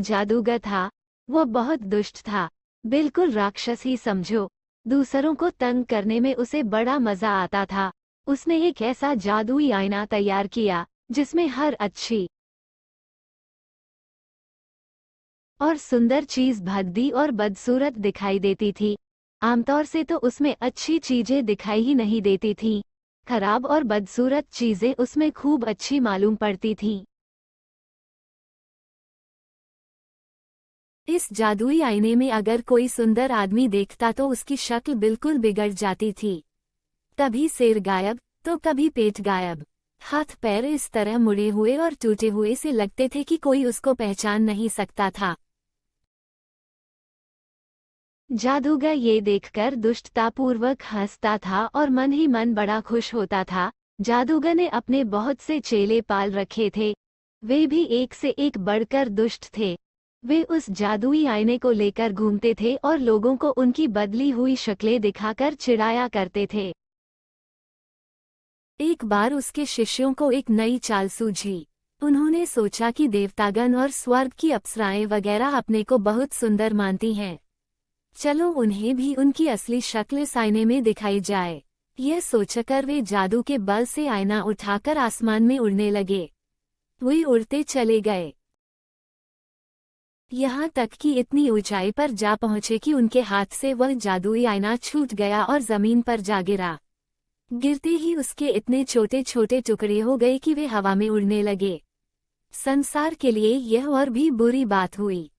जादूगर था। वो बहुत दुष्ट था, बिल्कुल राक्षस ही समझो। दूसरों को तंग करने में उसे बड़ा मजा आता था। उसने एक ऐसा जादुई आईना तैयार किया जिसमें हर अच्छी और सुंदर चीज भद्दी और बदसूरत दिखाई देती थी। आमतौर से तो उसमें अच्छी चीजें दिखाई ही नहीं देती थीं। खराब और बदसूरत चीजें उसमें खूब अच्छी मालूम पड़ती थीं। इस जादुई आईने में अगर कोई सुंदर आदमी देखता तो उसकी शक्ल बिल्कुल बिगड़ जाती थी। कभी सिर गायब तो कभी पेट गायब। हाथ पैर इस तरह मुड़े हुए और टूटे हुए से लगते थे कि कोई उसको पहचान नहीं सकता था। जादूगर ये देखकर दुष्टतापूर्वक हंसता था और मन ही मन बड़ा खुश होता था। जादूगर ने अपने बहुत से चेले पाल रखे थे। वे भी एक से एक बढ़कर दुष्ट थे। वे उस जादुई आईने को लेकर घूमते थे और लोगों को उनकी बदली हुई शक्लें दिखाकर चिढ़ाया करते थे। एक बार उसके शिष्यों को एक नई चाल सूझी। उन्होंने सोचा कि देवतागण और स्वर्ग की अप्सराएं वगैरह अपने को बहुत सुंदर मानती हैं। चलो उन्हें भी उनकी असली शक्ल इस आईने में दिखाई जाए। यह सोचकर वे जादू के बल से आईना उठाकर आसमान में उड़ने लगे। वे उड़ते चले गए, यहाँ तक कि इतनी ऊंचाई पर जा पहुंचे कि उनके हाथ से वह जादुई आईना छूट गया और जमीन पर जा गिरा। गिरते ही उसके इतने छोटे छोटे टुकड़े हो गए कि वे हवा में उड़ने लगे। संसार के लिए यह और भी बुरी बात हुई।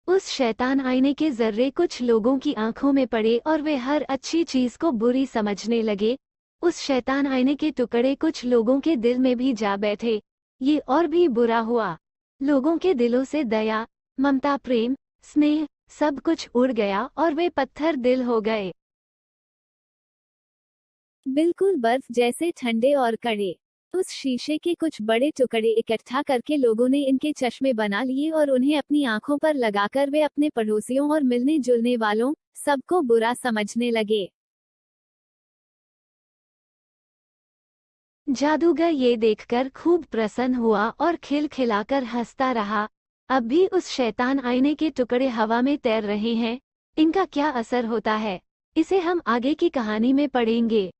उस शैतान आईने के जर्रे कुछ लोगों की आंखों में पड़े और वे हर अच्छी चीज को बुरी समझने लगे। उस शैतान आईने के टुकड़े कुछ लोगों के दिल में भी जा बैठे। ये और भी बुरा हुआ। लोगों के दिलों से दया, ममता, प्रेम, स्नेह सब कुछ उड़ गया और वे पत्थर दिल हो गए, बिल्कुल बर्फ जैसे ठंडे और कड़े। उस शीशे के कुछ बड़े टुकड़े इकट्ठा करके लोगों ने इनके चश्मे बना लिए और उन्हें अपनी आंखों पर लगाकर वे अपने पड़ोसियों और मिलने जुलने वालों सबको बुरा समझने लगे। जादूगर ये देखकर खूब प्रसन्न हुआ और खिलखिलाकर हंसता रहा। अब भी उस शैतान आईने के टुकड़े हवा में तैर रहे हैं। इनका क्या असर होता है, इसे हम आगे की कहानी में पढ़ेंगे।